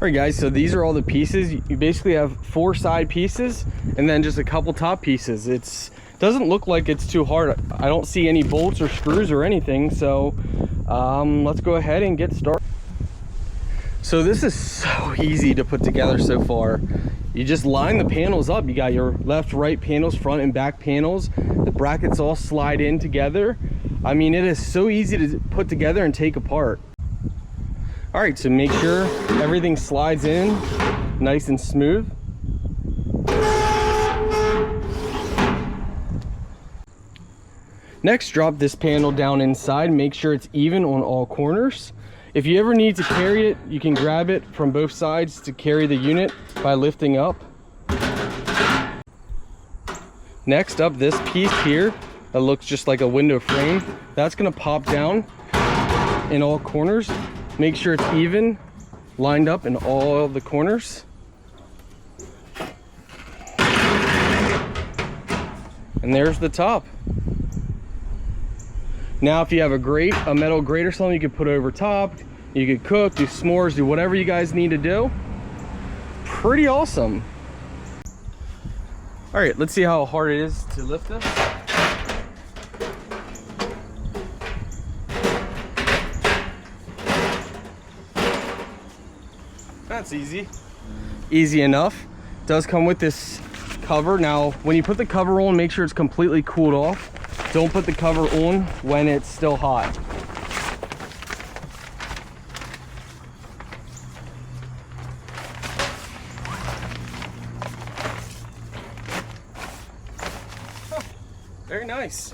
Alright guys, so these are all the pieces. You basically have 4 side pieces and then just a couple top pieces. It doesn't look like it's too hard. I don't see any bolts or screws or anything, so let's go ahead and get started. So this is so easy to put together so far. You just line the panels up. You got your left, right panels, front and back panels. The brackets all slide in together. I mean, it is so easy to put together and take apart. All right, so make sure everything slides in nice and smooth. Next, drop this panel down inside. Make sure it's even on all corners. If you ever need to carry it, you can grab it from both sides to carry the unit by lifting up. Next up, this piece here that looks just like a window frame, that's gonna pop down in all corners. Make sure it's even, lined up in all the corners. And there's the top. Now if you have a metal grate or something, you could put it over top. You could cook, do s'mores, do whatever you guys need to do. Pretty awesome. All right, let's see how hard it is to lift this. That's easy. Easy enough. It does come with this cover. Now, when you put the cover on, make sure it's completely cooled off. Don't put the cover on when it's still hot. Huh, very nice.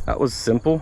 That was simple.